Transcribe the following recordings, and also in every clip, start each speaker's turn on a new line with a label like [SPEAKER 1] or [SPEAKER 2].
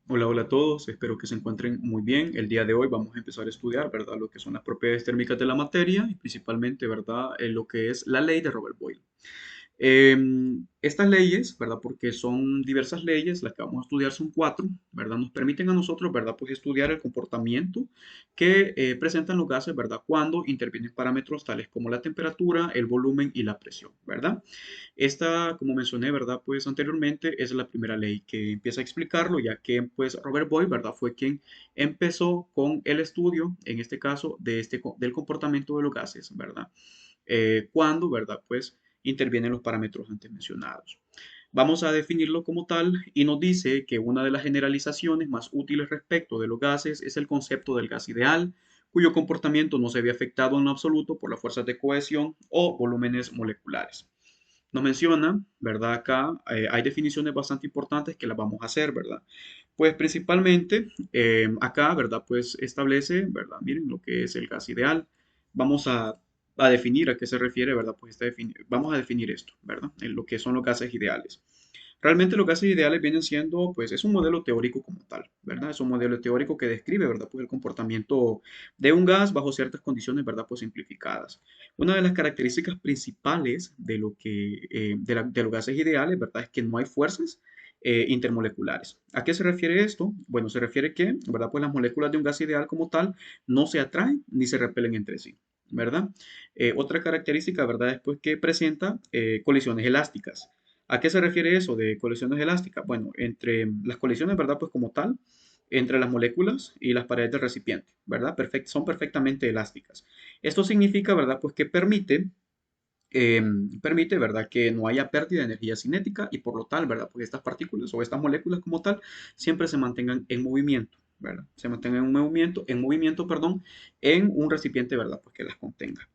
[SPEAKER 1] Hola, hola a todos, espero que se encuentren muy bien. El día de hoy vamos a empezar a estudiar, ¿verdad? Lo que son las propiedades térmicas de la materia y principalmente, ¿verdad? Lo que es la ley de Robert Boyle. Estas leyes, ¿verdad? Porque son diversas leyes, las que vamos a estudiar son cuatro, ¿verdad? Nos permiten a nosotros, ¿verdad? Pues estudiar el comportamiento que presentan los gases, ¿verdad? Cuando intervienen parámetros tales como la temperatura, el volumen y la presión, ¿verdad? Esta, como mencioné, ¿verdad? Pues anteriormente es la primera ley que empieza a explicarlo, ya que pues Robert Boyle, ¿verdad? Fue quien empezó con el estudio, en este caso, del comportamiento de los gases, ¿verdad? Cuando, ¿verdad? Pues intervienen los parámetros antes mencionados. Vamos a definirlo como tal y nos dice que una de las generalizaciones más útiles respecto de los gases es el concepto del gas ideal, cuyo comportamiento no se ve afectado en lo absoluto por las fuerzas de cohesión o volúmenes moleculares. Nos menciona, ¿verdad? Acá hay definiciones bastante importantes que las vamos a hacer, ¿verdad? Pues principalmente acá, ¿verdad? Pues establece, ¿verdad? Miren lo que es el gas ideal. Vamos a definir a qué se refiere, ¿verdad? Pues vamos a definir esto, ¿verdad? En lo que son los gases ideales. Realmente los gases ideales vienen siendo, pues es un modelo teórico como tal, ¿verdad? Es un modelo teórico que describe, ¿verdad? Pues el comportamiento de un gas bajo ciertas condiciones, ¿verdad? Pues simplificadas. Una de las características principales de de los gases ideales, ¿verdad? Es que no hay fuerzas intermoleculares. ¿A qué se refiere esto? Bueno, se refiere que, ¿verdad? Pues las moléculas de un gas ideal como tal no se atraen ni se repelen entre sí, ¿verdad? Otra característica, ¿verdad? Es pues que presenta colisiones elásticas. ¿A qué se refiere eso de colisiones elásticas? Bueno, entre las colisiones, ¿verdad? Pues como tal, entre las moléculas y las paredes del recipiente, ¿verdad? Son perfectamente elásticas. Esto significa, ¿verdad? Pues que permite, ¿verdad? Que no haya pérdida de energía cinética y por lo tal, ¿verdad? Pues estas partículas o estas moléculas como tal siempre se mantengan en movimiento, ¿verdad? Se mantengan en movimiento, perdón, en un recipiente, ¿verdad? Pues que las contenga.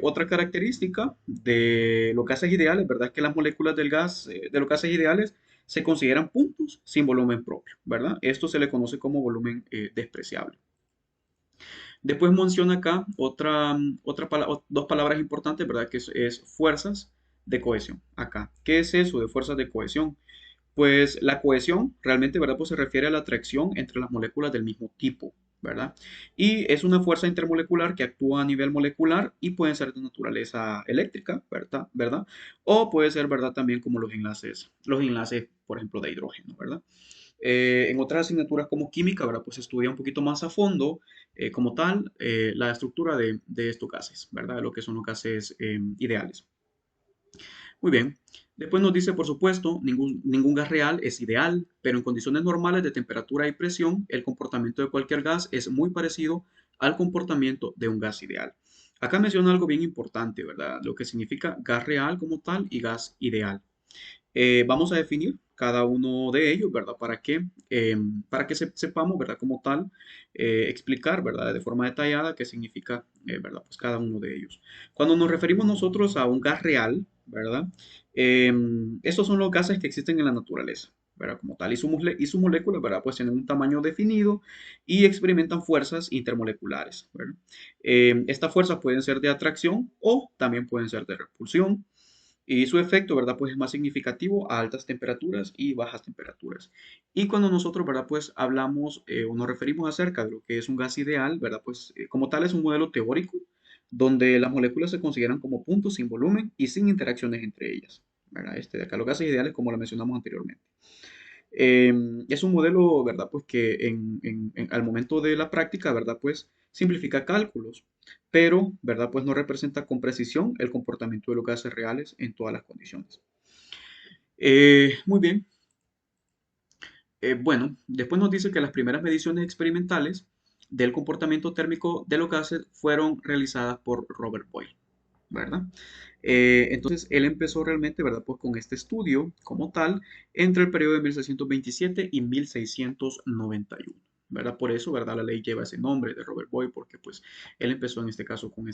[SPEAKER 1] Otra característica de los gases ideales, ¿verdad? Es que las moléculas del gas, de los gases ideales, se consideran puntos sin volumen propio, ¿verdad? Esto se le conoce como volumen despreciable. Después menciona acá dos palabras importantes, ¿verdad? Que es fuerzas de cohesión. Acá, ¿qué es eso de fuerzas de cohesión? Pues la cohesión realmente, ¿verdad? Pues se refiere a la atracción entre las moléculas del mismo tipo, ¿verdad? Y es una fuerza intermolecular que actúa a nivel molecular y puede ser de naturaleza eléctrica, ¿verdad? ¿verdad? O puede ser, ¿verdad? También como los enlaces, por ejemplo, de hidrógeno, ¿verdad? En otras asignaturas como química, ¿verdad? Pues se estudia un poquito más a fondo, como tal, la estructura de estos gases, ¿verdad? Lo que son los gases ideales. Muy bien. Después nos dice, por supuesto, ningún gas real es ideal, pero en condiciones normales de temperatura y presión, el comportamiento de cualquier gas es muy parecido al comportamiento de un gas ideal. Acá menciona algo bien importante, ¿verdad? Lo que significa gas real como tal y gas ideal. Vamos a definir cada uno de ellos, ¿verdad? Para que sepamos, ¿verdad? Como tal, explicar, ¿verdad? De forma detallada qué significa, ¿verdad? Pues cada uno de ellos. Cuando nos referimos nosotros a un gas real, ¿verdad? Estos son los gases que existen en la naturaleza, ¿verdad? Como tal, y sus moléculas, ¿verdad? Pues tienen un tamaño definido y experimentan fuerzas intermoleculares, ¿verdad? Estas fuerzas pueden ser de atracción o también pueden ser de repulsión. Y su efecto, ¿verdad? Pues es más significativo a altas temperaturas y bajas temperaturas. Y cuando nosotros, ¿verdad? Pues hablamos o nos referimos acerca de lo que es un gas ideal, ¿verdad? Pues como tal es un modelo teórico donde las moléculas se consideran como puntos sin volumen y sin interacciones entre ellas, ¿verdad? Este de acá, los gases ideales como lo mencionamos anteriormente. Eh, es un modelo, ¿verdad? Pues que al momento de la práctica, ¿verdad? Pues simplifica cálculos, pero, ¿verdad? Pues no representa con precisión el comportamiento de los gases reales en todas las condiciones. Muy bien. Bueno, después nos dice que las primeras mediciones experimentales del comportamiento térmico de los gases fueron realizadas por Robert Boyle, ¿verdad? Entonces, él empezó realmente, ¿verdad? Pues con este estudio como tal entre el periodo de 1627 y 1691, ¿verdad? Por eso, ¿verdad? La ley lleva ese nombre de Robert Boyle, porque pues él empezó en este caso con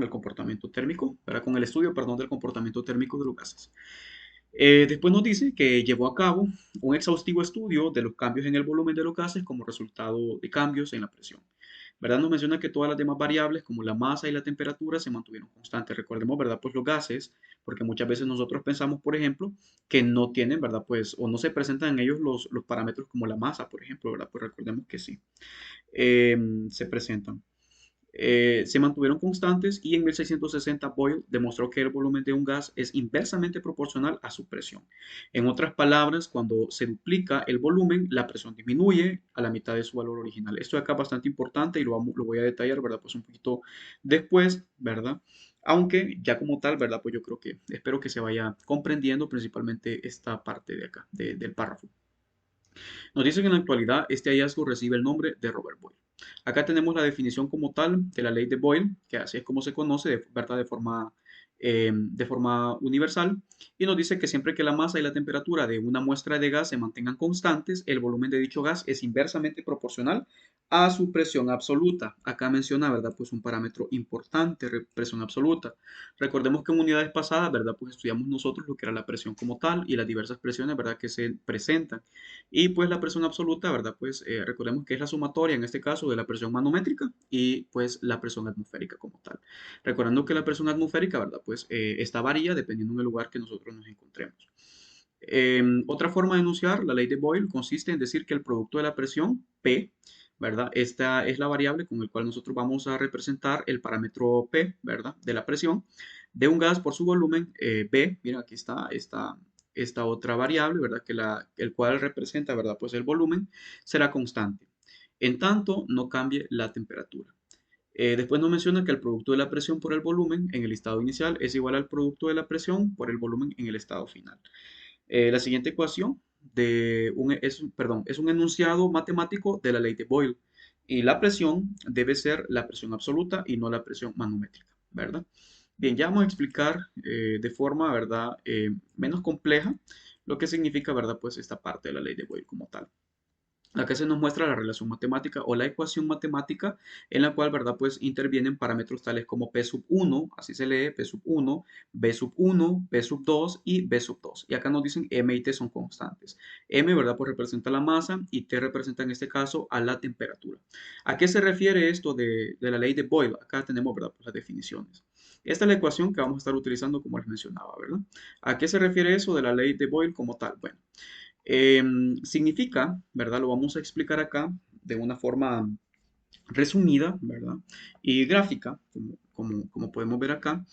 [SPEAKER 1] el comportamiento térmico, ¿verdad? Con el estudio, perdón, del comportamiento térmico de los gases. Después nos dice que llevó a cabo un exhaustivo estudio de los cambios en el volumen de los gases como resultado de cambios en la presión. ¿verdad? Nos menciona que todas las demás variables, como la masa y la temperatura, se mantuvieron constantes. Recordemos, ¿verdad? Pues los gases, porque muchas veces nosotros pensamos, por ejemplo, que no tienen, ¿verdad? Pues, o no se presentan en ellos los parámetros como la masa, por ejemplo, ¿verdad? Pues recordemos que sí, se presentan. Se mantuvieron constantes y en 1660 Boyle demostró que el volumen de un gas es inversamente proporcional a su presión. En otras palabras, cuando se duplica el volumen, la presión disminuye a la mitad de su valor original. Esto de acá es bastante importante y lo voy a detallar, ¿verdad? Pues un poquito después, ¿verdad? Aunque ya como tal, ¿verdad? Pues yo creo que espero que se vaya comprendiendo principalmente esta parte de acá, del párrafo. Nos dice que en la actualidad este hallazgo recibe el nombre de Robert Boyle. Acá tenemos la definición como tal de la ley de Boyle, que así es como se conoce, ¿verdad? De forma universal, y nos dice que siempre que la masa y la temperatura de una muestra de gas se mantengan constantes, el volumen de dicho gas es inversamente proporcional a su presión absoluta. Acá menciona, ¿verdad? Pues un parámetro importante, presión absoluta. Recordemos que en unidades pasadas, ¿verdad? Pues estudiamos nosotros lo que era la presión como tal y las diversas presiones, ¿verdad? Que se presentan. Y pues la presión absoluta, ¿verdad? Pues recordemos que es la sumatoria en este caso de la presión manométrica y pues la presión atmosférica como tal. Recordando que la presión atmosférica, ¿verdad? Pues esta varía dependiendo del lugar que nosotros nos encontremos. Otra forma de enunciar la ley de Boyle consiste en decir que el producto de la presión, P, ¿verdad? Esta es la variable con la cual nosotros vamos a representar el parámetro P, ¿verdad? De la presión de un gas por su volumen, B, mira, aquí está esta otra variable, ¿verdad? El cual representa, ¿verdad? Pues el volumen será constante. En tanto, no cambie la temperatura. Después nos menciona que el producto de la presión por el volumen en el estado inicial es igual al producto de la presión por el volumen en el estado final. La siguiente ecuación es un enunciado matemático de la ley de Boyle. Y la presión debe ser la presión absoluta y no la presión manométrica, ¿verdad? Bien, ya vamos a explicar de forma, ¿verdad? Menos compleja lo que significa, ¿verdad? Pues esta parte de la ley de Boyle como tal. Acá se nos muestra la relación matemática o la ecuación matemática en la cual, ¿verdad? Pues intervienen parámetros tales como P sub 1, así se lee, P sub 1, B sub 1, B sub 2 y B sub 2. Y acá nos dicen M y T son constantes. M, ¿verdad? Pues representa la masa y T representa en este caso a la temperatura. ¿A qué se refiere esto de la ley de Boyle? Acá tenemos, ¿verdad? Pues las definiciones. Esta es la ecuación que vamos a estar utilizando como les mencionaba, ¿verdad? ¿A qué se refiere eso de la ley de Boyle como tal? Bueno. Significa, ¿verdad? Lo vamos a explicar acá de una forma resumida, ¿verdad? Y gráfica, como podemos ver acá.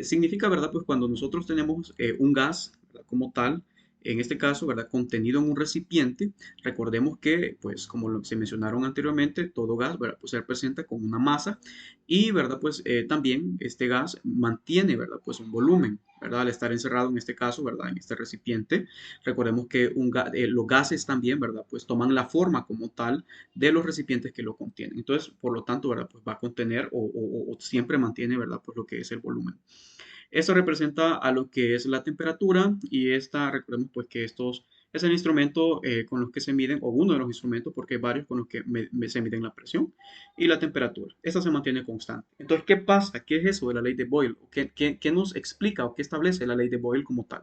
[SPEAKER 1] Significa, ¿verdad? Pues cuando nosotros tenemos un gas, ¿verdad? Como tal, en este caso, ¿verdad? Contenido en un recipiente, recordemos que, pues, como se mencionaron anteriormente, todo gas, ¿verdad? Pues se representa con una masa y, ¿verdad? Pues también este gas mantiene, ¿verdad? Pues un volumen, ¿verdad? Al estar encerrado en este caso, ¿verdad? En este recipiente, recordemos que los gases también, ¿verdad? Pues toman la forma como tal de los recipientes que lo contienen. Entonces, por lo tanto, ¿verdad? Pues va a contener o siempre mantiene, ¿verdad? Pues lo que es el volumen. Esto representa a lo que es la temperatura y esta, recordemos pues que estos es el instrumento con los que se miden, o uno de los instrumentos, porque hay varios con los que se miden la presión y la temperatura. Esta se mantiene constante. Entonces, ¿qué pasa? ¿Qué es eso de la ley de Boyle? ¿Qué nos explica o qué establece la ley de Boyle como tal?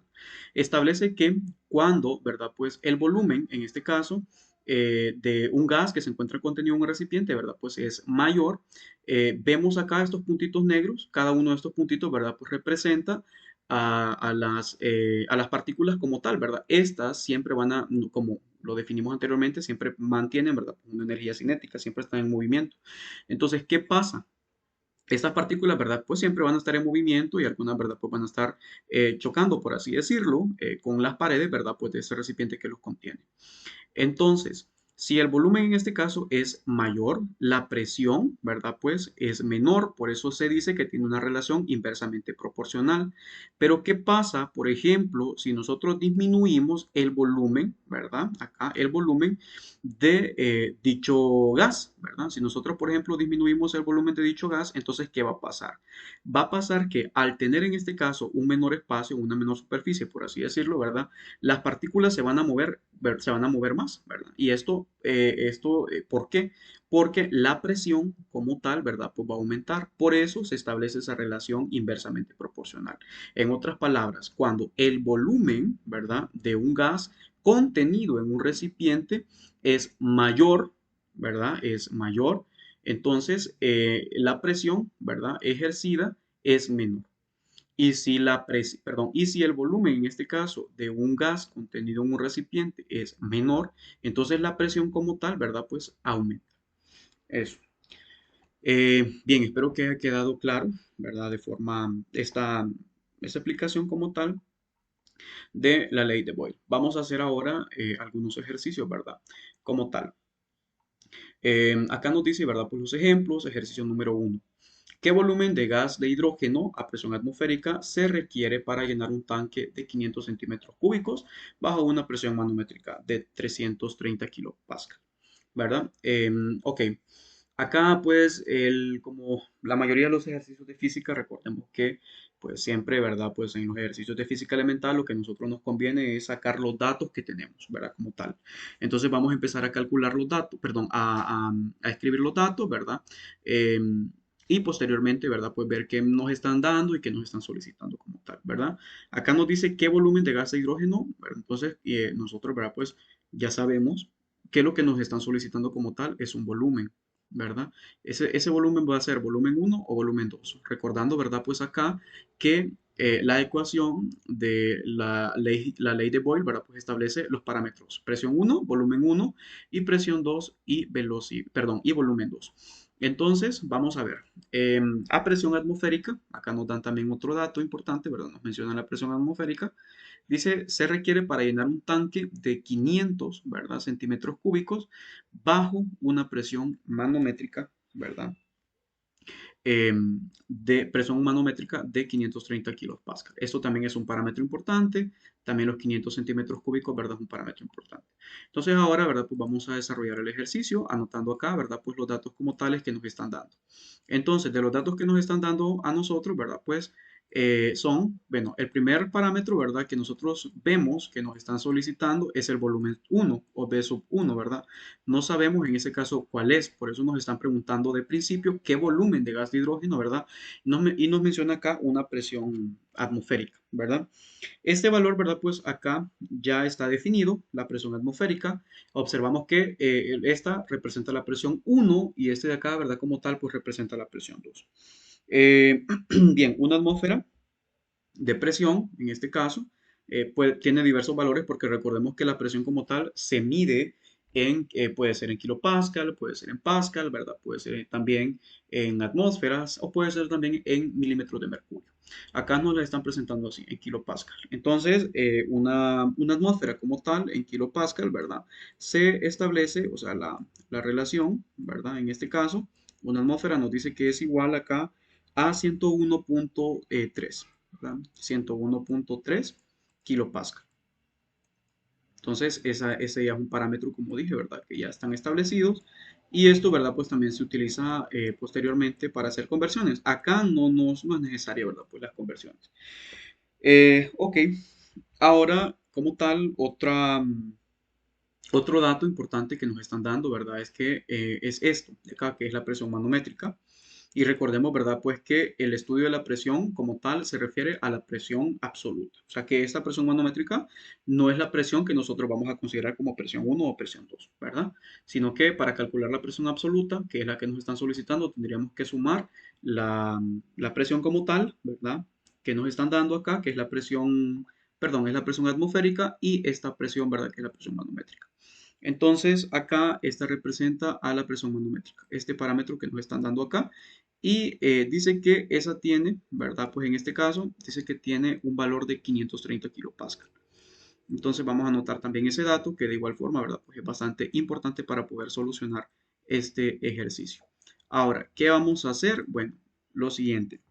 [SPEAKER 1] Establece que cuando, ¿verdad? Pues el volumen, en este caso, de un gas que se encuentra contenido en un recipiente, ¿verdad? Pues es mayor. Vemos acá estos puntitos negros, cada uno de estos puntitos, ¿verdad? Pues representa a las partículas como tal, ¿verdad? Estas siempre van a, como lo definimos anteriormente, siempre mantienen, ¿verdad? Una energía cinética, siempre están en movimiento. Entonces, ¿qué pasa? Estas partículas, ¿verdad? Pues siempre van a estar en movimiento y algunas, ¿verdad? Pues van a estar chocando, por así decirlo, con las paredes, ¿verdad? Pues de ese recipiente que los contiene. Entonces, si el volumen en este caso es mayor, la presión, ¿verdad? Pues es menor, por eso se dice que tiene una relación inversamente proporcional. Pero ¿qué pasa, por ejemplo, si nosotros disminuimos el volumen, ¿verdad? Acá el volumen de dicho gas, ¿verdad? Si nosotros, por ejemplo, disminuimos el volumen de dicho gas, entonces, ¿qué va a pasar? Va a pasar que al tener en este caso un menor espacio, una menor superficie, por así decirlo, ¿verdad? Las partículas se van a mover más, ¿verdad? Y ¿por qué? Porque la presión como tal, ¿verdad? Pues va a aumentar. Por eso se establece esa relación inversamente proporcional. En otras palabras, cuando el volumen, ¿verdad? De un gas contenido en un recipiente es mayor, ¿verdad? Es mayor. Entonces, la presión, ¿verdad? Ejercida es menor. Y si el volumen, en este caso, de un gas contenido en un recipiente es menor, entonces la presión como tal, ¿verdad? Pues aumenta. Eso. Bien, espero que haya quedado claro, ¿verdad? De forma, esta explicación como tal de la ley de Boyle. Vamos a hacer ahora algunos ejercicios, ¿verdad? Como tal. Acá nos dice, ¿verdad? Pues los ejemplos. Ejercicio número uno. ¿Qué volumen de gas de hidrógeno a presión atmosférica se requiere para llenar un tanque de 500 centímetros cúbicos bajo una presión manométrica de 330 kilopascal? ¿Verdad? Ok. Acá, pues, como la mayoría de los ejercicios de física, recordemos que, pues, siempre, ¿verdad? Pues, en los ejercicios de física elemental, lo que a nosotros nos conviene es sacar los datos que tenemos, ¿verdad? Como tal. Entonces, vamos a empezar a calcular los datos, perdón, a escribir los datos, ¿verdad? Y posteriormente, ¿verdad? Pues ver qué nos están dando y qué nos están solicitando como tal, ¿verdad? Acá nos dice qué volumen de gas de hidrógeno, ¿verdad? Entonces, nosotros, ¿verdad? Pues ya sabemos que lo que nos están solicitando como tal es un volumen, ¿verdad? Ese volumen va a ser volumen uno o volumen 2. Recordando, ¿verdad? Pues acá que la ecuación de la ley de Boyle, ¿verdad? Pues establece los parámetros. Presión uno, volumen uno, y presión 2 y perdón, y volumen 2. Entonces, vamos a ver. A presión atmosférica, acá nos dan también otro dato importante, ¿verdad? Nos mencionan la presión atmosférica. Dice, se requiere para llenar un tanque de 500, ¿verdad? Centímetros cúbicos bajo una presión manométrica, ¿verdad? De presión manométrica de 530 kilopascal. Esto también es un parámetro importante. También los 500 centímetros cúbicos, ¿verdad? Es un parámetro importante. Entonces ahora, ¿verdad? Pues vamos a desarrollar el ejercicio anotando acá, ¿verdad? Pues los datos como tales que nos están dando. Entonces, de los datos que nos están dando a nosotros, ¿verdad? Pues son, bueno, el primer parámetro, ¿verdad? Que nosotros vemos que nos están solicitando es el volumen uno o B sub 1, ¿verdad? No sabemos en ese caso cuál es, por eso nos están preguntando de principio qué volumen de gas de hidrógeno, ¿verdad? Y nos menciona acá una presión atmosférica, ¿verdad? Este valor, ¿verdad? Pues acá ya está definido, la presión atmosférica. Observamos que esta representa la presión uno y este de acá, ¿verdad? Como tal, pues representa la presión 2. Bien, una atmósfera de presión, en este caso, pues, tiene diversos valores porque recordemos que la presión como tal se mide puede ser en kilopascal, puede ser en pascal, ¿verdad? Puede ser también en atmósferas o puede ser también en milímetros de mercurio. Acá nos la están presentando así, en kilopascal. Entonces, una atmósfera como tal, en kilopascal, ¿verdad? Se establece, o sea, la relación, ¿verdad? En este caso, una atmósfera nos dice que es igual acá a 101.3, ¿verdad? 101.3 kilopascal. Entonces, ese ya es un parámetro, como dije, ¿verdad? Que ya están establecidos. Y esto, ¿verdad? Pues también se utiliza posteriormente para hacer conversiones. Acá no es necesario, ¿verdad? Pues las conversiones. Ok, ahora, como tal, otro dato importante que nos están dando, ¿verdad? Es que es esto, de acá, que es la presión manométrica. Y recordemos, ¿verdad? Pues que el estudio de la presión como tal se refiere a la presión absoluta. O sea que esta presión manométrica no es la presión que nosotros vamos a considerar como presión uno o presión 2, ¿verdad? Sino que para calcular la presión absoluta, que es la que nos están solicitando, tendríamos que sumar la presión como tal, ¿verdad? Que nos están dando acá, que es la presión, perdón, es la presión atmosférica y esta presión, ¿verdad? Que es la presión manométrica. Entonces, acá esta representa a la presión manométrica, este parámetro que nos están dando acá. Y dice que esa tiene, ¿verdad? Pues en este caso, dice que tiene un valor de 530 kilopascal. Entonces, vamos a anotar también ese dato, que de igual forma, ¿verdad? Pues es bastante importante para poder solucionar este ejercicio. Ahora, ¿qué vamos a hacer? Bueno, lo siguiente.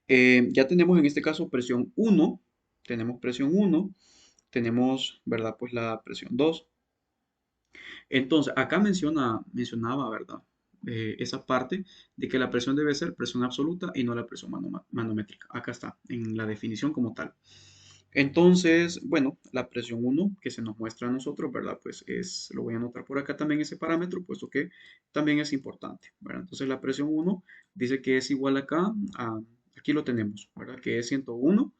[SPEAKER 1] Ya tenemos en este caso presión uno, tenemos presión uno, tenemos, ¿verdad? Pues la presión 2. Entonces, acá mencionaba, ¿verdad? Esa parte de que la presión debe ser presión absoluta y no la presión manométrica. Acá está, en la definición como tal. Entonces, bueno, la presión uno que se nos muestra a nosotros, ¿verdad? Pues lo voy a anotar por acá también ese parámetro, puesto que también es importante, ¿verdad? Entonces, la presión uno dice que es igual acá aquí lo tenemos, ¿verdad? Que es 101,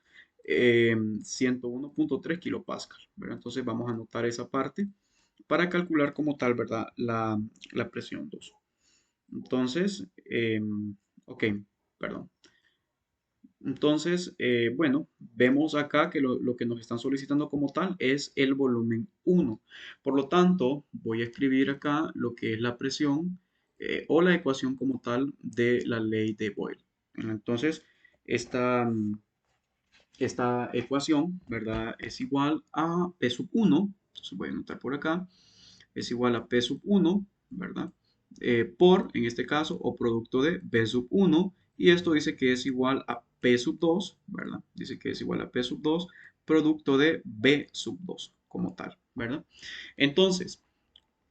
[SPEAKER 1] 101.3 kilopascal, ¿verdad? Entonces, vamos a anotar esa parte para calcular como tal, ¿verdad? La presión 2. Entonces, ok, perdón. Entonces, bueno, vemos acá que lo que nos están solicitando como tal es el volumen uno. Por lo tanto, voy a escribir acá lo que es la presión o la ecuación como tal de la ley de Boyle. Entonces, esta, esta ecuación, ¿verdad? Es igual a P sub uno. Entonces voy a anotar por acá. Es igual a P sub uno, ¿verdad? Por, en este caso, o producto de B sub uno. Y esto dice que es igual a P sub 2, ¿verdad? Dice que es igual a P sub 2, producto de B sub 2 como tal, ¿verdad? Entonces,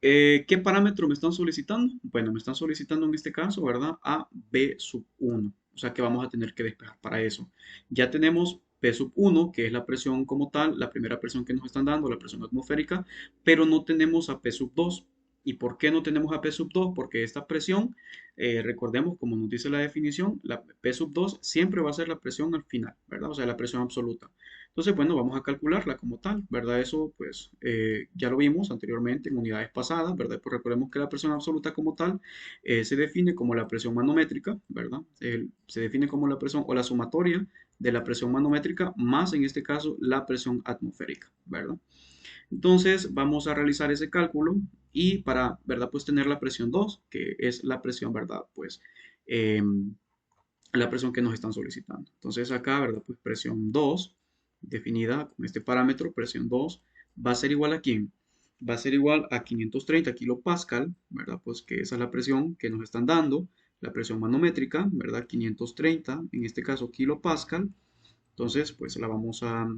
[SPEAKER 1] ¿qué parámetro me están solicitando? Bueno, me están solicitando en este caso, ¿verdad? A B sub uno. O sea que vamos a tener que despejar para eso. Ya tenemos P sub uno, que es la presión como tal, la primera presión que nos están dando, la presión atmosférica, pero no tenemos a P sub 2. ¿Y por qué no tenemos a P sub 2? Porque esta presión, recordemos, como nos dice la definición, la P sub 2 siempre va a ser la presión al final, ¿verdad? O sea, la presión absoluta. Entonces, bueno, vamos a calcularla como tal, ¿verdad? Eso, pues, ya lo vimos anteriormente en unidades pasadas, ¿verdad? Pues recordemos que la presión absoluta como tal se define como la presión manométrica, ¿verdad? Se define como la presión o la sumatoria de la presión manométrica más, en este caso, la presión atmosférica, ¿verdad? Entonces, vamos a realizar ese cálculo y para, ¿verdad? Pues tener la presión 2, que es la presión, ¿verdad? Pues, la presión que nos están solicitando. Entonces acá, ¿verdad? Pues presión 2 definida con este parámetro, presión 2 va a ser igual a ¿quién? Va a ser igual a 530 kilopascal, ¿verdad? Pues que esa es la presión que nos están dando, la presión manométrica, ¿verdad? 530, en este caso kilopascal. Entonces, pues vamos a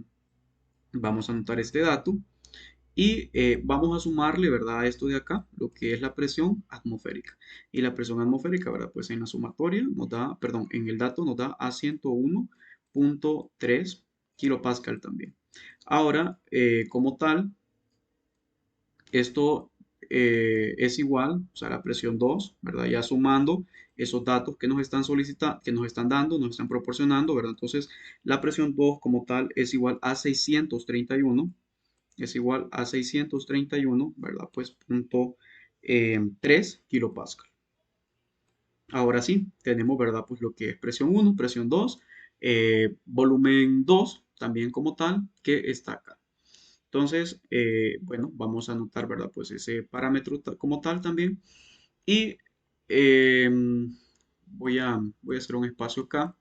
[SPEAKER 1] anotar este dato. Y vamos a sumarle, ¿verdad? A esto de acá, lo que es la presión atmosférica. Y la presión atmosférica, ¿verdad? Pues en la sumatoria nos da, perdón, en el dato nos da a 101.3 kilopascal también. Ahora, como tal, esto es igual, o sea, la presión 2, ¿verdad? Ya sumando esos datos que nos están solicitando, que nos están dando, nos están proporcionando, ¿verdad? Entonces, la presión 2 como tal es igual a 631, es igual a 631, ¿verdad? Pues punto 3 kilopascal. Ahora sí, tenemos, ¿verdad? Pues lo que es presión uno, presión 2, volumen 2, también como tal, que está acá. Entonces, bueno, vamos a anotar, ¿verdad? Pues ese parámetro como tal también. Y voy a hacer un espacio acá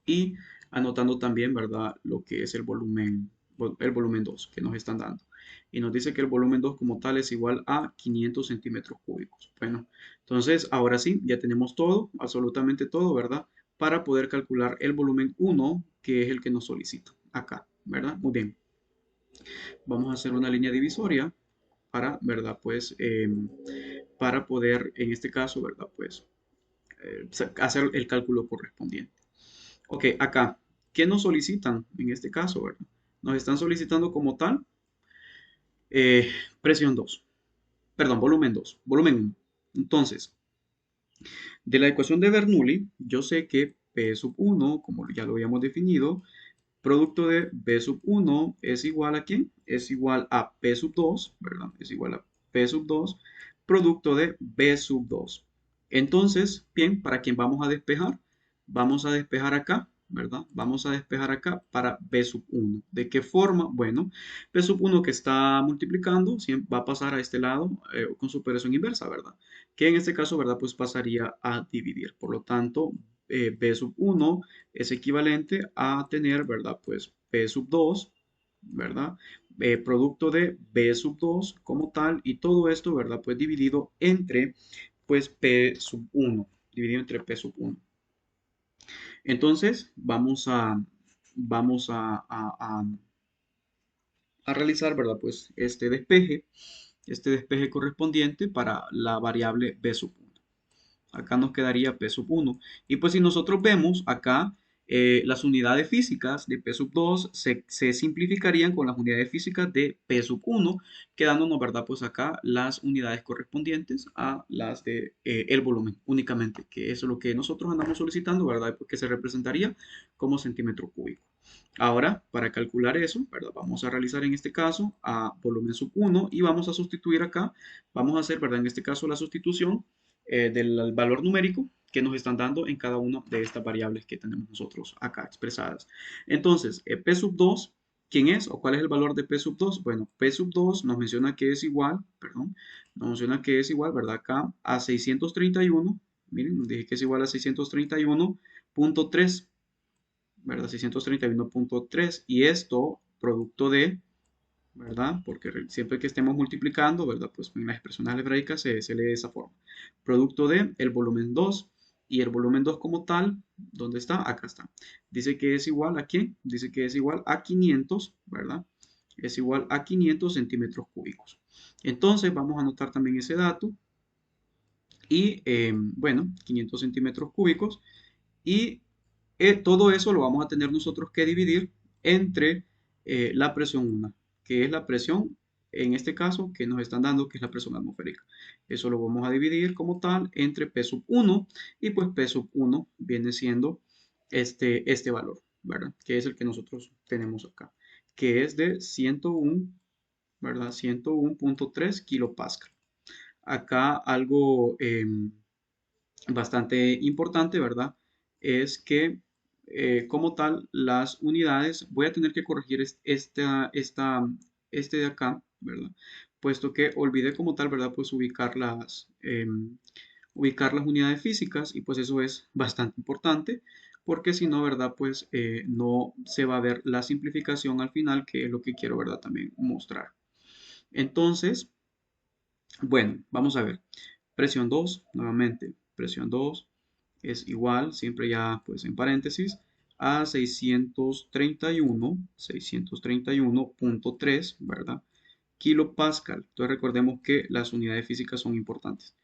[SPEAKER 1] y anotando también, ¿verdad? Lo que es el volumen 2 que nos están dando. Y nos dice que el volumen 2 como tal es igual a 500 centímetros cúbicos. Bueno, entonces ahora sí, ya tenemos todo, absolutamente todo, ¿verdad? Para poder calcular el volumen uno, que es el que nos solicita acá, ¿verdad? Muy bien. Vamos a hacer una línea divisoria para, ¿verdad? Pues para poder, en este caso, ¿verdad? Pues hacer el cálculo correspondiente. Ok, acá, ¿qué nos solicitan en este caso, verdad? Nos están solicitando como tal eh, presión 2, perdón, volumen 2, volumen 1. Entonces, de la ecuación de Bernoulli, yo sé que P sub 1, como ya lo habíamos definido, producto de B sub 1 es igual a ¿quién? Es igual a P sub 2, ¿verdad? Es igual a P sub 2, producto de B sub 2. Entonces, bien, ¿para quién vamos a despejar? Vamos a despejar acá, ¿verdad? Vamos a despejar acá para B sub 1. ¿De qué forma? Bueno, B sub 1 que está multiplicando va a pasar a este lado con su operación inversa, ¿verdad? Que en este caso, ¿verdad? Pues pasaría a dividir. Por lo tanto, B sub 1 es equivalente a tener, ¿verdad? Pues P sub 2, ¿verdad? Producto de B sub 2 como tal y todo esto, ¿verdad? Pues dividido entre, pues P sub 1, dividido entre P sub 1. Entonces, vamos a realizar, ¿verdad? Pues este despeje correspondiente para la variable B sub 1. Acá nos quedaría P sub 1. Y pues si nosotros vemos acá, las unidades físicas de P sub 2 se simplificarían con las unidades físicas de P sub 1, quedándonos, ¿verdad? Pues acá las unidades correspondientes a las de el volumen únicamente, que eso es lo que nosotros andamos solicitando, ¿verdad? Porque se representaría como centímetro cúbico. Ahora, para calcular eso, ¿verdad? Vamos a realizar en este caso a volumen sub 1 y vamos a sustituir acá, vamos a hacer, ¿verdad? En este caso la sustitución del valor numérico que nos están dando en cada una de estas variables que tenemos nosotros acá expresadas. Entonces, P sub 2, ¿quién es o cuál es el valor de P sub 2? Bueno, P sub 2 nos menciona que es igual, perdón, nos menciona que es igual, ¿verdad? Acá a 631, miren, nos dije que es igual a 631.3, ¿verdad? 631.3 y esto producto de, ¿verdad? Porque siempre que estemos multiplicando, ¿verdad? Pues en las expresiones algebraicas se lee de esa forma. Producto de el volumen 2 y el volumen 2 como tal, ¿dónde está? Acá está. Dice que es igual a ¿qué? Dice que es igual a 500, ¿verdad? Es igual a 500 centímetros cúbicos. Entonces vamos a anotar también ese dato y bueno, 500 centímetros cúbicos y todo eso lo vamos a tener nosotros que dividir entre la presión 1, que es la presión, en este caso, que nos están dando, que es la presión atmosférica. Eso lo vamos a dividir como tal entre P sub 1 y pues P sub 1 viene siendo este valor, ¿verdad? Que es el que nosotros tenemos acá, que es de 101, ¿verdad? 101.3 kilopascal. Acá algo bastante importante, ¿verdad? Es que como tal las unidades, voy a tener que corregir este de acá, ¿verdad? Puesto que olvidé como tal, ¿verdad? Pues ubicar las unidades físicas y pues eso es bastante importante porque si no, ¿verdad? Pues no se va a ver la simplificación al final, que es lo que quiero, ¿verdad? También mostrar. Entonces, bueno, vamos a ver. Presión 2 nuevamente, presión 2 es igual, siempre ya pues en paréntesis, a 631.3, ¿verdad? Kilopascal. Entonces recordemos que las unidades físicas son importantes.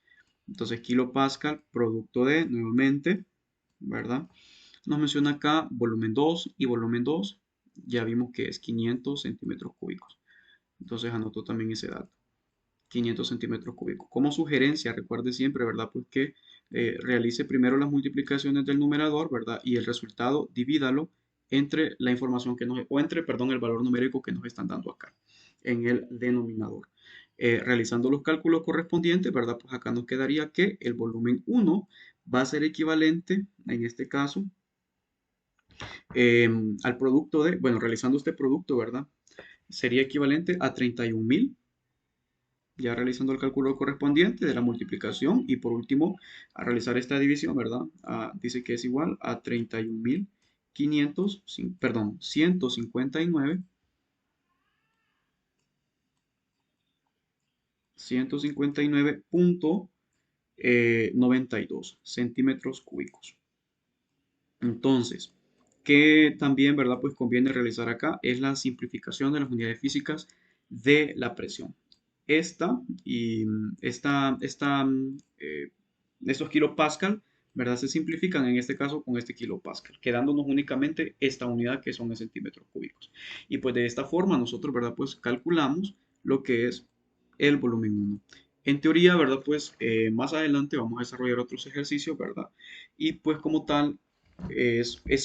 [SPEAKER 1] Entonces kilopascal, producto de, nuevamente, ¿verdad? Nos menciona acá volumen 2 y volumen 2, ya vimos que es 500 centímetros cúbicos. Entonces anoto también ese dato. 500 centímetros cúbicos. Como sugerencia, recuerde siempre, ¿verdad? Pues que realice primero las multiplicaciones del numerador, ¿verdad? Y el resultado divídalo entre la información que nos, o entre, perdón, el valor numérico que nos están dando acá en el denominador. Realizando los cálculos correspondientes, ¿verdad? Pues acá nos quedaría que el volumen 1 va a ser equivalente, en este caso, al producto de, bueno, realizando este producto, ¿verdad? Sería equivalente a 31.000 ya realizando el cálculo correspondiente de la multiplicación y por último a realizar esta división, ¿verdad? Dice que es igual a 31.500, perdón, 159.92 centímetros cúbicos. Entonces, que también, ¿verdad? Pues conviene realizar acá es la simplificación de las unidades físicas de la presión. Esta y estos kilopascal, ¿verdad? Se simplifican en este caso con este kilopascal, quedándonos únicamente esta unidad que son en centímetros cúbicos. Y pues de esta forma nosotros, ¿verdad? Pues calculamos lo que es el volumen 1. En teoría, ¿verdad? Pues más adelante vamos a desarrollar otros ejercicios, ¿verdad? Y pues como tal,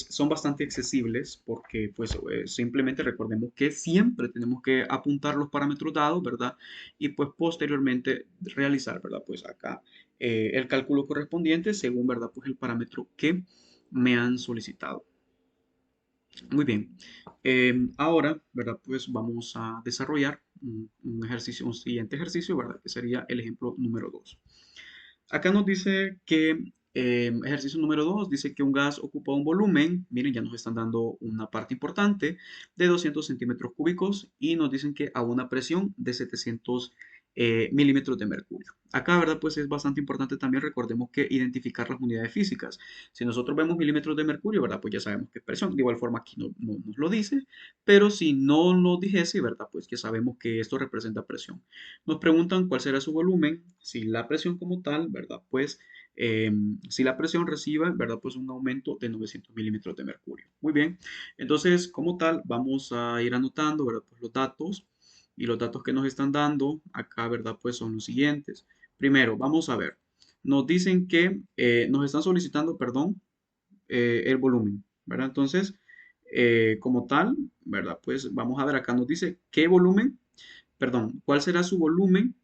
[SPEAKER 1] son bastante accesibles porque pues simplemente recordemos que siempre tenemos que apuntar los parámetros dados, ¿verdad? Y pues posteriormente realizar, ¿verdad? Pues acá el cálculo correspondiente según, ¿verdad? Pues el parámetro que me han solicitado. Muy bien. Ahora, ¿verdad? Pues vamos a desarrollar un ejercicio, un siguiente ejercicio, ¿verdad? Que sería el ejemplo número 2. Acá nos dice que, ejercicio número 2 dice que un gas ocupa un volumen, miren, ya nos están dando una parte importante, de 200 centímetros cúbicos y nos dicen que a una presión de 700 milímetros de mercurio. Acá, ¿verdad? Pues es bastante importante también, recordemos que identificar las unidades físicas. Si nosotros vemos milímetros de mercurio, ¿verdad? Pues ya sabemos que es presión. De igual forma aquí no nos lo dice, pero si no nos dijese, ¿verdad? Pues ya sabemos que esto representa presión. Nos preguntan cuál será su volumen, si la presión como tal, ¿verdad? Pues si la presión reciba, ¿verdad? Pues un aumento de 900 milímetros de mercurio. Muy bien, entonces como tal vamos a ir anotando, ¿verdad? Pues los datos y los datos que nos están dando acá, ¿verdad? Pues son los siguientes. Primero, vamos a ver. Nos dicen que nos están solicitando, perdón, el volumen, ¿verdad? Entonces, como tal, ¿verdad? Pues vamos a ver acá nos dice qué volumen, perdón, cuál será su volumen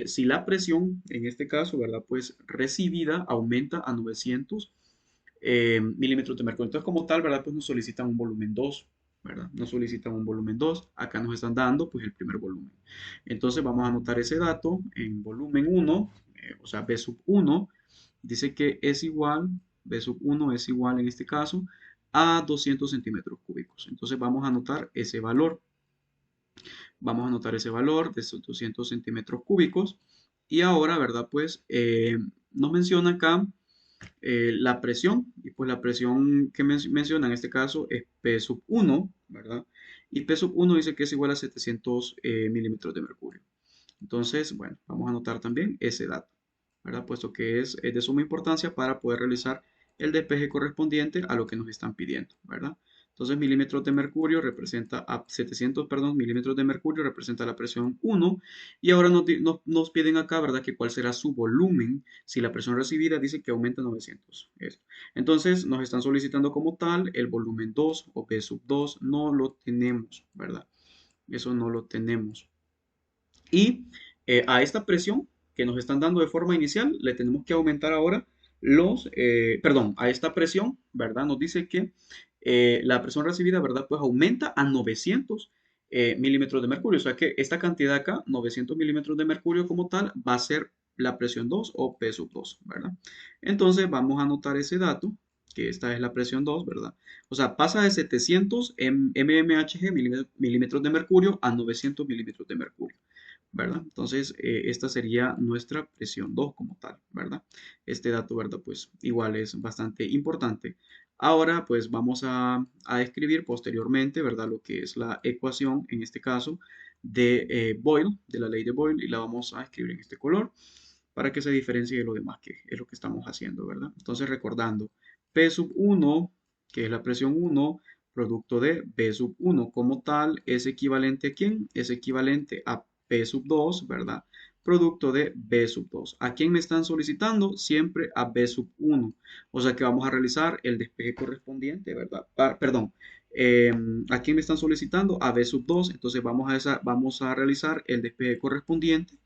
[SPEAKER 1] si la presión, en este caso, ¿verdad? Pues recibida aumenta a 900 milímetros de mercurio. Entonces, como tal, ¿verdad? Pues nos solicitan un volumen 2, ¿verdad? Nos solicitan un volumen 2. Acá nos están dando, pues, el primer volumen. Entonces, vamos a anotar ese dato en volumen 1, o sea, B sub 1, dice que es igual, B sub 1 es igual en este caso a 200 centímetros cúbicos. Entonces, vamos a anotar ese valor. Vamos a anotar ese valor de esos 200 centímetros cúbicos. Y ahora, ¿verdad? Pues nos menciona acá la presión, y pues la presión que menciona en este caso es P sub 1, ¿verdad? Y P sub 1 dice que es igual a 700 milímetros de mercurio. Entonces, bueno, vamos a anotar también ese dato, ¿verdad? Puesto que es de suma importancia para poder realizar el despeje correspondiente a lo que nos están pidiendo, ¿verdad? Entonces, milímetros de mercurio representa a 700, perdón, milímetros de mercurio representa la presión 1. Y ahora nos piden acá, ¿verdad? Que cuál será su volumen si la presión recibida dice que aumenta 900. Eso. Entonces, nos están solicitando como tal el volumen 2 o P sub 2. No lo tenemos, ¿verdad? Eso no lo tenemos. Y a esta presión que nos están dando de forma inicial, le tenemos que aumentar ahora perdón, a esta presión, ¿verdad? Nos dice que la presión recibida, ¿verdad? Pues aumenta a 900 milímetros de mercurio. O sea que esta cantidad acá, 900 milímetros de mercurio como tal, va a ser la presión 2 o P sub 2, ¿verdad? Entonces vamos a anotar ese dato, que esta es la presión 2, ¿verdad? O sea, pasa de 700 mmHg, milímetros de mercurio, a 900 milímetros de mercurio. ¿Verdad? Entonces, esta sería nuestra presión 2 como tal, ¿verdad? Este dato, ¿verdad? Pues igual es bastante importante. Ahora, pues vamos a escribir posteriormente, ¿verdad? Lo que es la ecuación, en este caso, de Boyle, de la ley de Boyle, y la vamos a escribir en este color para que se diferencie de lo demás, que es lo que estamos haciendo, ¿verdad? Entonces, recordando, P sub 1, que es la presión 1, producto de B sub 1 como tal, es equivalente a ¿quién? Es equivalente a P sub 2, ¿verdad? Producto de B sub 2. ¿A quién me están solicitando? Siempre a B sub 1. O sea que vamos a realizar el despeje correspondiente, ¿verdad? Perdón. eh, ¿A quién me están solicitando? A B sub 2. Entonces vamos a realizar el despeje correspondiente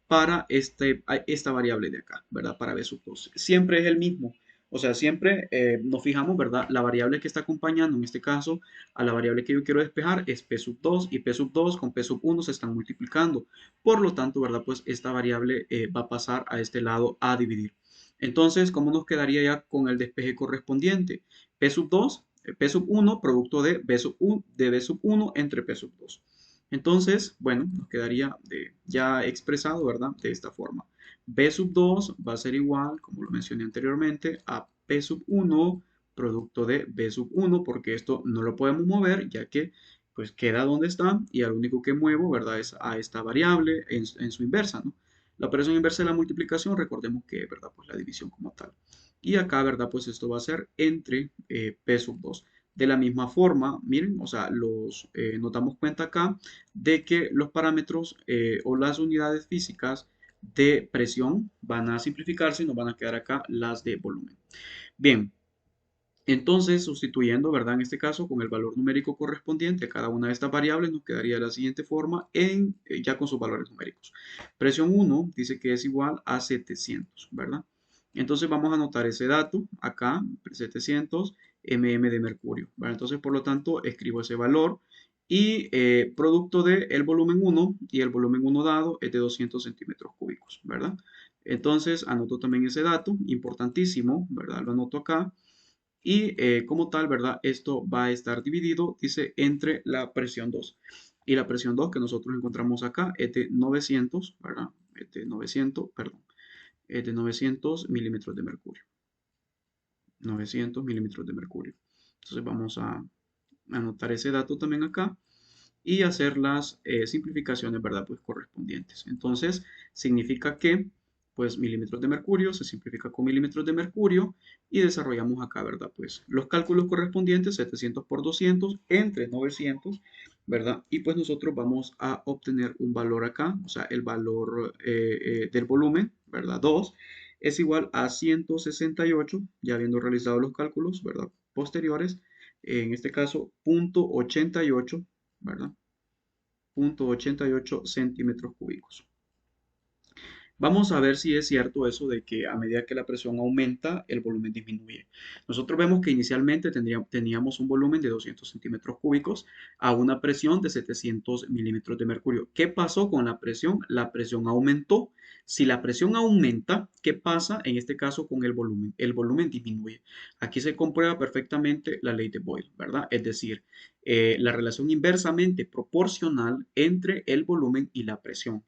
[SPEAKER 1] para esta variable de acá, ¿verdad? Para B sub 2. Siempre es el mismo. O sea, siempre nos fijamos, ¿verdad? La variable que está acompañando, en este caso, a la variable que yo quiero despejar es P sub 2 y P sub 2 con P sub 1 se están multiplicando. Por lo tanto, ¿verdad? Pues esta variable va a pasar a este lado a dividir. Entonces, ¿cómo nos quedaría ya con el despeje correspondiente? P sub 2, P sub 1, producto de B sub 1 entre P sub 2. Entonces, bueno, nos quedaría ya expresado, ¿verdad? De esta forma. B sub 2 va a ser igual, como lo mencioné anteriormente, a P sub 1 producto de B sub 1, porque esto no lo podemos mover, ya que pues queda donde está y al único que muevo, ¿verdad? Es a esta variable en su inversa, ¿no? La operación inversa de la multiplicación, recordemos que, ¿verdad? Pues la división como tal. Y acá, ¿verdad? Pues esto va a ser entre P sub 2. De la misma forma, miren, o sea, nos damos cuenta acá de que los parámetros o las unidades físicas de presión van a simplificarse y nos van a quedar acá las de volumen. Bien, entonces sustituyendo, ¿verdad? En este caso, con el valor numérico correspondiente a cada una de estas variables, nos quedaría de la siguiente forma ya con sus valores numéricos. Presión 1 dice que es igual a 700, ¿verdad? Entonces vamos a anotar ese dato acá, 700 mm de mercurio, ¿vale? Entonces, por lo tanto, escribo ese valor y producto del volumen 1 y el volumen 1 dado es de 200 centímetros cúbicos, ¿verdad? Entonces, anoto también ese dato, importantísimo, ¿verdad? Lo anoto acá. Y como tal, ¿verdad? Esto va a estar dividido, dice, entre la presión 2. Y la presión 2 que nosotros encontramos acá es de 900, ¿verdad? Es de 900, perdón, es de 900 milímetros de mercurio. 900 milímetros de mercurio. Entonces vamos a anotar ese dato también acá y hacer las simplificaciones, ¿verdad? Pues correspondientes. Entonces, significa que, pues, milímetros de mercurio se simplifica con milímetros de mercurio y desarrollamos acá, ¿verdad? Pues los cálculos correspondientes, 700 por 200 entre 900, ¿verdad? Y pues nosotros vamos a obtener un valor acá, o sea, el valor del volumen, ¿verdad? 2 es igual a 168, ya habiendo realizado los cálculos, ¿verdad? Posteriores, en este caso, 0,88, ¿verdad? 0,88 centímetros cúbicos. Vamos a ver si es cierto eso de que a medida que la presión aumenta, el volumen disminuye. Nosotros vemos que inicialmente teníamos un volumen de 200 centímetros cúbicos a una presión de 700 milímetros de mercurio. ¿Qué pasó con la presión? La presión aumentó. Si la presión aumenta, ¿qué pasa en este caso con el volumen? El volumen disminuye. Aquí se comprueba perfectamente la ley de Boyle, ¿verdad? Es decir, la relación inversamente proporcional entre el volumen y la presión.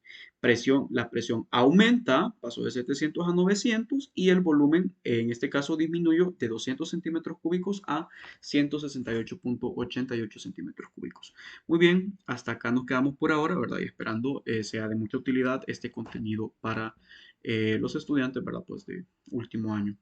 [SPEAKER 1] La presión aumenta, pasó de 700 a 900 y el volumen en este caso disminuyó de 200 centímetros cúbicos a 168,88 centímetros cúbicos. Muy bien, hasta acá nos quedamos por ahora, ¿verdad? Y esperando sea de mucha utilidad este contenido para los estudiantes, ¿verdad? Pues de último año.